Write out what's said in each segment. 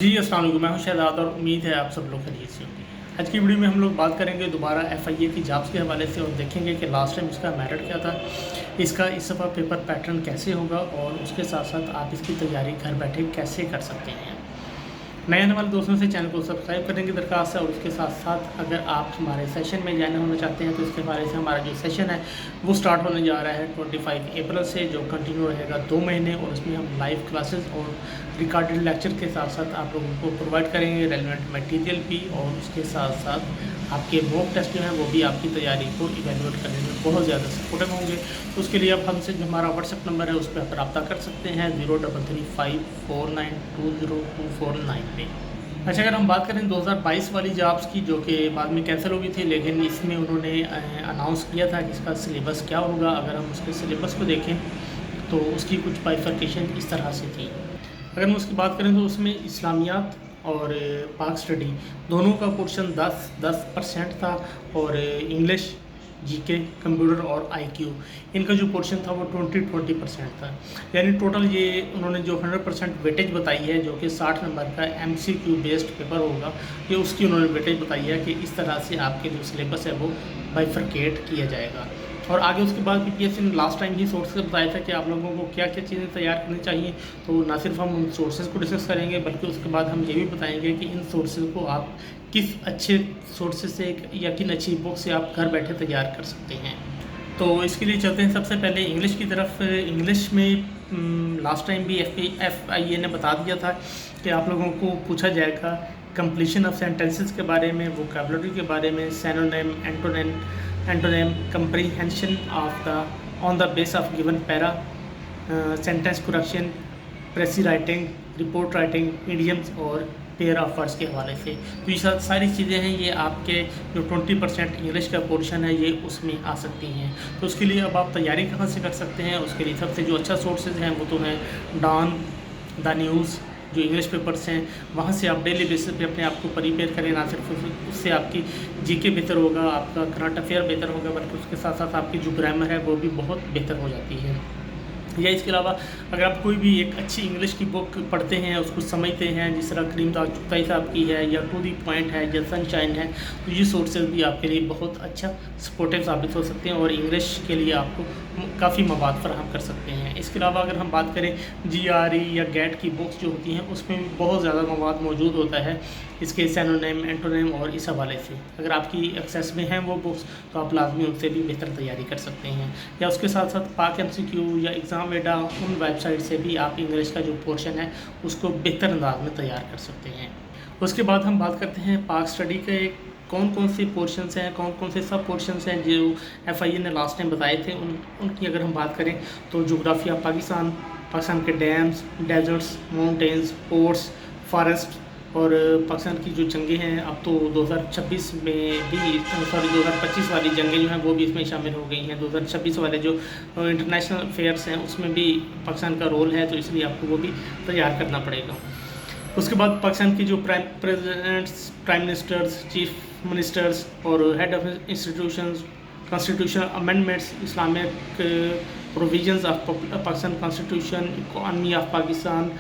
जी अस्सलाम वालेकुम, मैं हूं शहजाद और उम्मीद है आप सब लोग खैरियत से होंगे। आज की वीडियो में हम लोग बात करेंगे दोबारा एफआईए की जॉब्स के हवाले से और देखेंगे कि लास्ट टाइम इसका मेरिट क्या था, इसका इस दफ़ा पेपर पैटर्न कैसे होगा और उसके साथ साथ आप इसकी तैयारी घर बैठे कैसे कर सकते हैं। नए आने वाले दोस्तों से चैनल को सब्सक्राइब करने की दरख्वास्त है और उसके साथ साथ अगर आप हमारे सेशन में ज्वाइन होना चाहते हैं तो इसके हवाले से हमारा जो सेशन है वो स्टार्ट होने जा रहा है 25 अप्रैल से, जो कंटिन्यू रहेगा 2 महीने और उसमें हम लाइव क्लासेस और रिकॉर्डेड लेक्चर के साथ साथ आप लोगों को प्रोवाइड करेंगे रेलेवेंट मटेरियल भी, और उसके साथ साथ आपके मॉक टेस्ट जो हैं वो भी आपकी तैयारी को इवेलुएट करने में बहुत ज़्यादा सपोर्टिव होंगे। तो उसके लिए आप हमसे जो हमारा व्हाट्सएप नंबर है उस पर आप रब्ता कर सकते हैं 0335492024 पे। अच्छा, अगर हम बात करें 2022 वाली जॉब्स की जो कि बाद में कैंसिल हो गई थी, लेकिन इसमें उन्होंने अनाउंस किया था कि इसका सिलेबस क्या होगा। अगर हम उसके सिलेबस को देखें तो उसकी कुछ बाइफर्केशन इस तरह से थी। अगर हम उसकी बात करें तो उसमें इस्लामियात और पाक स्टडी दोनों का पोर्शन 10% था, और इंग्लिश, जीके, कंप्यूटर और आईक्यू इनका जो पोर्शन था वो 20% था। यानी टोटल ये उन्होंने जो 100% वेटेज बताई है, जो कि 60 नंबर का एमसीक्यू बेस्ड पेपर होगा, ये उसकी उन्होंने वेटेज बताई है कि इस तरह से आपके जो सिलेबस है वो बाइफरकेट किया जाएगा। और आगे उसके बाद पीपीएससी ने लास्ट टाइम ही सोर्सेज बताया था कि आप लोगों को क्या क्या चीज़ें तैयार करनी चाहिए। तो ना सिर्फ हम उन सोर्सेज को डिस्कस करेंगे बल्कि उसके बाद हम ये भी बताएंगे कि इन सोर्सेज को आप किस अच्छे सोर्सेज से या किन अच्छी बुक से आप घर बैठे तैयार कर सकते हैं। तो इसके लिए चलते हैं सबसे पहले इंग्लिश की तरफ। इंग्लिश में लास्ट टाइम भी एफआईए ने बता दिया था कि आप लोगों को पूछा जाएगा कंप्लीशन ऑफ सेंटेंसेस के बारे में, वोकैबुलरी के बारे में, synonym, antonym, comprehension of the on the base of given para, sentence correction, प्रेसी writing, report writing, idioms और पेयर ऑफ वर्ड्स के हवाले से। तो ये सारी चीज़ें हैं, ये आपके जो 20% इंग्लिश का पोर्शन है ये उसमें आ सकती हैं। तो उसके लिए अब आप तैयारी कहाँ से कर सकते हैं? उसके लिए सबसे जो अच्छा सोर्सेज हैं वो तो हैं डॉन, द न्यूज़, जो इंग्लिश पेपर्स हैं वहाँ से आप डेली बेसिस पे अपने आप को प्रिपेयर करें। ना सिर्फ उससे आपकी जीके बेहतर होगा, आपका करंट अफेयर बेहतर होगा, बल्कि उसके साथ साथ आपकी जो ग्रामर है वो भी बहुत बेहतर हो जाती है। या इसके अलावा अगर आप कोई भी एक अच्छी इंग्लिश की बुक पढ़ते हैं, उसको समझते हैं, जिस तरह करीम ताज चुगताई साहब की है या टू दी पॉइंट है या सनशाइन है, तो ये सोर्सेज भी आपके लिए बहुत अच्छा सपोर्टिव साबित हो सकते हैं और इंग्लिश के लिए आपको काफ़ी मवाद फराहम कर सकते हैं। इसके अलावा अगर हम बात करें जीआरई या गेट की बुक्स जो होती हैं उसमें भी बहुत ज़्यादा मवाद मौजूद होता है इसके सिनोनिम, एंटोनिम और इस हवाले से। अगर आपकी एक्सेस में हैं वो बुक्स तो आप लाजमी उनसे भी बेहतर तैयारी कर सकते हैं। या उसके साथ साथ पाक एमसीक्यू या एग्ज़ाम वेडा, उन वेबसाइट से भी आप इंग्लिश का जो पोर्शन है उसको बेहतर अंदाज में तैयार कर सकते हैं। उसके बाद हम बात करते हैं पाक स्टडी के कौन कौन से पोर्शंस हैं, कौन कौन से सब पोर्शंस हैं जो एफआईए ने लास्ट टाइम बताए थे। उनकी अगर हम बात करें तो जोग्राफी ऑफ पाकिस्तान, पाकिस्तान के dams, deserts, mountains, ports, forest और पाकिस्तान की जो जंगें हैं, अब तो 2026 में भी 2025 वाली जंगें जो हैं वो भी इसमें शामिल हो गई हैं। 2026 वाले जो इंटरनेशनल अफेयर्स हैं उसमें भी पाकिस्तान का रोल है, तो इसलिए आपको वो भी तैयार करना पड़ेगा। उसके बाद पाकिस्तान की जो presidents, prime ministers, chief ministers और head of institutions, constitutional amendments, Islamic provisions of Pakistan constitution, economy of Pakistan,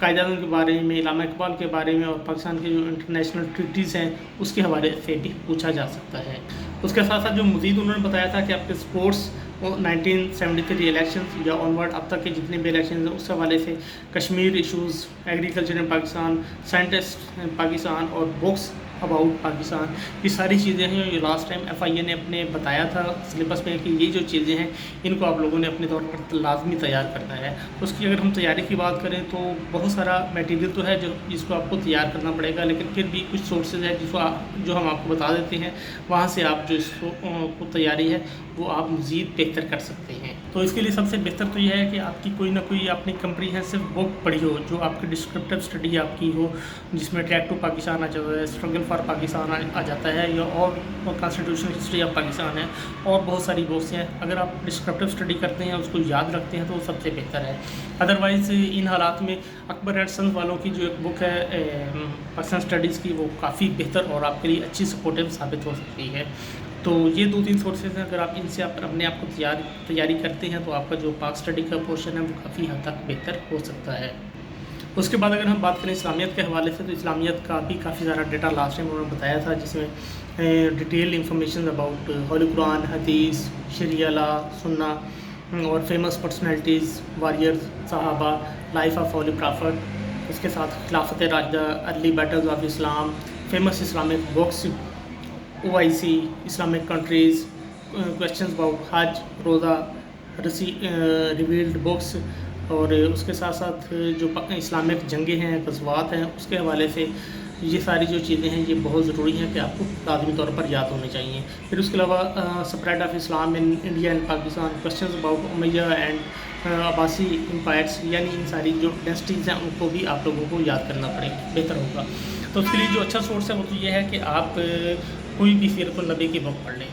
कायदान के बारे में, इलामा इकबाल के बारे में और पाकिस्तान के जो इंटरनेशनल ट्रीटीज़ हैं उसके हवाले से भी पूछा जा सकता है। उसके साथ साथ जो मज़ीद उन्होंने बताया था कि आपके स्पोर्ट्स 1973 इलेक्शन या ऑनवर्ड अब तक के जितने भी इलेक्शन हैं उस हवाले से, Kashmir issues, agriculture in Pakistan, scientist in Pakistan और बुक्स अबाउट पाकिस्तान, ये सारी चीज़ें हैं। ये लास्ट टाइम एफआईए ने अपने बताया था सिलेबस में कि ये जो चीज़ें हैं इनको आप लोगों ने अपने तौर पर लाजमी तैयार करना है। उसकी अगर हम तैयारी की बात करें तो बहुत सारा मटेरियल तो है जो जिसको आपको तैयार करना पड़ेगा, लेकिन फिर भी कुछ सोर्सेज है जो हम आपको बता देते हैं, वहाँ से आप जो इसको तैयारी है वो आप मज़ीद बेहतर कर सकते हैं। तो इसके लिए सबसे बेहतर तो यह है कि आपकी कोई ना कोई आपने कंप्रीहेंसिव बुक पढ़ी हो, जो आपकी डिस्क्रिप्टिव स्टडी आपकी हो, जिसमें ट्रैक टू पाकिस्तान आ जाता है, स्ट्रगल फॉर पाकिस्तान आ जाता है, या और कॉन्स्टिट्यूशनल हिस्ट्री ऑफ पाकिस्तान है, और बहुत सारी बुक्स हैं। अगर आप डिस्क्रिप्टिव स्टडी करते हैं, उसको याद रखते हैं तो वो सबसे बेहतर है। अदरवाइज़ इन हालात में अकबर एंड सन्स वालों की जो एक बुक है पाकिस्तान स्टडीज़ की, वो काफ़ी बेहतर और आपके लिए अच्छी सपोर्टिव साबित हो सकती है। तो ये 2-3 सोर्सेज हैं, अगर आप इनसे अपने आप को तैयारी करते हैं तो आपका जो पाक स्टडी का पोर्शन है वो काफ़ी हद तक बेहतर हो सकता है। اس کے بعد اگر ہم بات کریں اسلامیت کے حوالے سے، تو اسلامیت کا بھی کافی سارا ڈیٹا لاسٹ ٹائم انہوں نے بتایا تھا، جس میں detail information about holy Quran, حدیث، شریعہ لا، سنہ، اور فیمس پرسنالٹیز، واریئرز، صحابہ، لائف آف ہولی پرافٹ، اس کے ساتھ خلافت راشدہ، early battles of Islam, famous Islamic books, OIC، Islamic countries, questions about حج، روزہ، ریویلڈ بکس، اور اس کے ساتھ ساتھ جو اسلامک جنگیں ہیں، غزوات ہیں، اس کے حوالے سے یہ ساری جو چیزیں ہیں یہ بہت ضروری ہیں کہ آپ کو لازمی طور پر یاد ہونے چاہیے۔ پھر اس کے علاوہ spread of Islam in India and Pakistan, questions about Umayya and Abbasi empires, یعنی ان ساری جو ڈینسٹیز ہیں ان کو بھی آپ لوگوں کو یاد کرنا بہتر ہوگا۔ تو اس کے لیے جو اچھا سورس ہے وہ تو یہ ہے کہ آپ کوئی بھی سیرت النبی کی بک پڑھ لیں،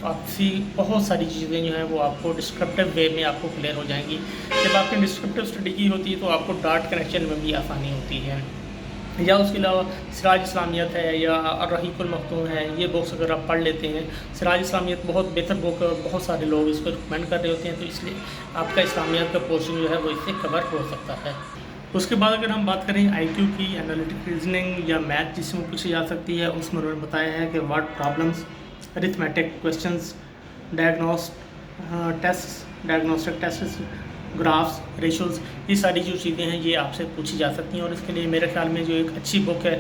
آپ سی بہت ساری چیزیں جو ہیں وہ آپ کو ڈسکرپٹیو وے میں آپ کو کلیئر ہو جائیں گی۔ جب آپ کی ڈسکرپٹیو اسٹڈی کی ہوتی ہے تو آپ کو ڈاٹ کنیکشن میں بھی آسانی ہوتی ہے۔ یا اس کے علاوہ سراج اسلامیت ہے یا الرحیق المختوم ہے، یہ بکس اگر آپ پڑھ لیتے ہیں، سراج اسلامیت بہت بہتر بک ہے، بہت سارے لوگ اس کو ریکمینڈ کر رہے ہوتے ہیں، تو اس لیے آپ کا اسلامیت کا پورشن جو ہے وہ اس سے کور ہو سکتا ہے۔ اس کے بعد اگر ہم بات کریں IQ کی، انالیٹک ریزننگ یا میتھ جس میں پوچھی جا سکتی ہے، اس میں انہوں نے بتایا ہے کہ word problems, arithmetic questions, diagnostic tests, graphs, ratios, یہ ساری جو چیزیں ہیں یہ آپ سے پوچھی جا سکتی ہیں۔ اور اس کے لیے میرے خیال میں جو ایک اچھی بک ہے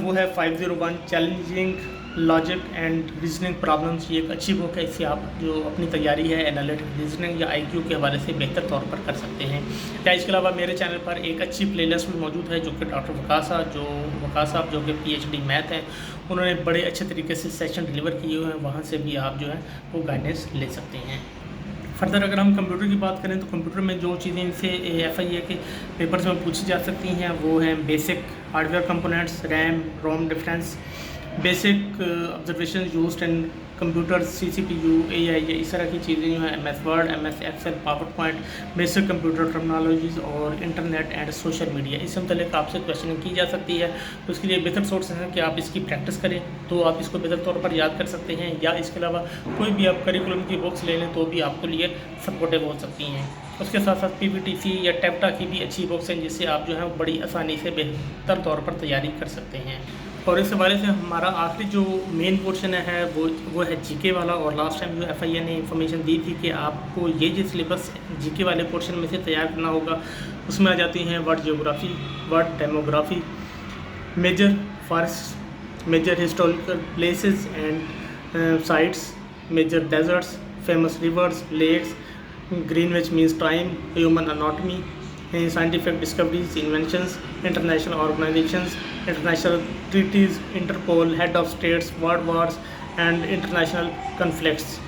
وہ ہے 501 challenging logic and reasoning problems, یہ ایک اچھی بک ہے، اس سے آپ جو اپنی تیاری ہے انالیٹک ریزننگ یا IQ کے حوالے سے بہتر طور پر کر سکتے ہیں۔ یا اس کے علاوہ میرے چینل پر ایک اچھی پلے لسٹ بھی موجود ہے جو کہ ڈاکٹر وقاص صاحب جو کہ PhD میتھ ہیں، انہوں نے بڑے اچھے طریقے سے سیشن ڈلیور کیے ہوئے ہیں، وہاں سے بھی آپ جو ہے وہ گائیڈنس لے سکتے ہیں۔ فردر اگر ہم کمپیوٹر کی بات کریں تو کمپیوٹر میں جو چیزیں ان سے FIA کے پیپرز میں پوچھی جا سکتی ہیں وہ ہیں basic hardware components, RAM, ROM difference, basic observation used in computer, CPU، AI، اس طرح کی چیزیں جو ہیں، MS Word, MS Excel, PowerPoint, basic computer terminologies, اور انٹرنیٹ اینڈ سوشل میڈیا، اس سے متعلق آپ سے کویشچننگ کی جا سکتی ہے۔ تو اس کے لیے بہتر سورسز ہیں کہ آپ اس کی پریکٹس کریں تو آپ اس کو بہتر طور پر یاد کر سکتے ہیں، یا اس کے علاوہ کوئی بھی آپ کریکولم کی بکس لے لیں تو بھی آپ کے لیے سپورٹیو ہو سکتی ہیں۔ اس کے ساتھ ساتھ PPTC یا ٹیپٹا کی بھی اچھی بکس ہیں جس سے آپ جو ہے بڑی آسانی سے بہتر طور پر تیاری کر سکتے ہیں۔ اور اس حوالے سے ہمارا آخری جو مین پورشن ہے وہ ہے GK والا، اور لاسٹ ٹائم جو FIA نے انفارمیشن دی تھی کہ آپ کو یہ جو سلیبس GK والے پورشن میں سے تیار کرنا ہوگا، اس میں آ جاتی ہیں world geography, world demography, major forest, major historical places and sites, major deserts, famous rivers, lakes, Greenwich mean time, human anatomy, scientific discoveries, inventions, international organisations, international treaties, Interpol, head of states, world wars and international conflicts,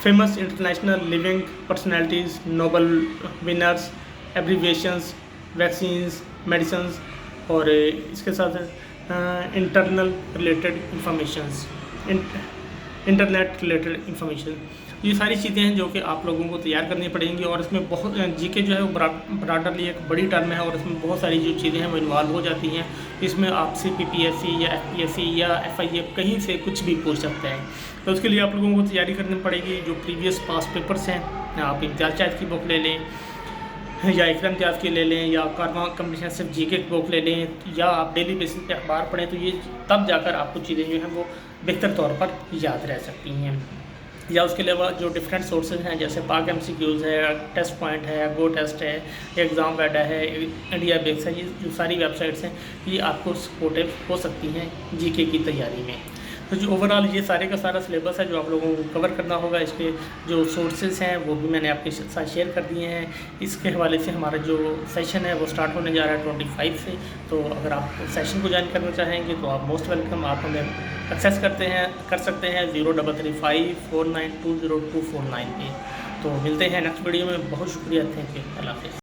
famous international living personalities, Nobel winners, abbreviations, vaccines, medicines, اور اس کے ساتھ internal related informations, internet related information, یہ ساری چیزیں ہیں جو کہ آپ لوگوں کو تیار کرنی پڑیں گی۔ اور اس میں بہت GK جو ہے وہ براڈرلی ایک بڑی ٹرم ہے، اور اس میں بہت ساری جو چیزیں ہیں وہ انوالو ہو جاتی ہیں۔ اس میں آپ CPPSC یا FPSC یا FIA کہیں سے کچھ بھی پوچھ سکتے ہیں، تو اس کے لیے آپ لوگوں کو تیاری کرنی پڑے گی۔ جو پریویس پاس پیپرس ہیں، آپ امتیاز چاہت کی بک لے لیں یا اقرا امتیاز کی لے لیں، یا کارواں کمپریہنسو GK کی بک لے لیں، یا آپ ڈیلی بیسس پہ اخبار پڑھیں، تو یہ تب جا کر آپ کو چیزیں جو ہیں وہ بہتر طور پر یاد رہ سکتی ہیں۔ یا اس کے علاوہ جو ڈفرینٹ سورسز ہیں جیسے پاک MCQs ہے، ٹیسٹ پوائنٹ ہے، گو ٹیسٹ ہے، ایگزام ویڈا ہے، انڈیا بیکس ہے، یہ جو ساری ویب سائٹس ہیں یہ آپ کو سپورٹیو ہو سکتی ہیں GK کی تیاری میں۔ تو جو اوور آل یہ سارے کا سارا سلیبس ہے جو آپ لوگوں کو کور کرنا ہوگا، اس کے جو سورسز ہیں وہ بھی میں نے آپ کے ساتھ شیئر کر دیے ہیں۔ اس کے حوالے سے ہمارا جو سیشن ہے وہ سٹارٹ ہونے جا رہا ہے 25 سے، تو اگر آپ سیشن کو جوائن کرنا چاہیں گے تو آپ موسٹ ویلکم، آپ ہمیں ایکسیس کر سکتے ہیں 0335492024 پہ۔ تو ملتے ہیں نیکسٹ ویڈیو میں، بہت شکریہ، تھینک یو، اللہ حافظ۔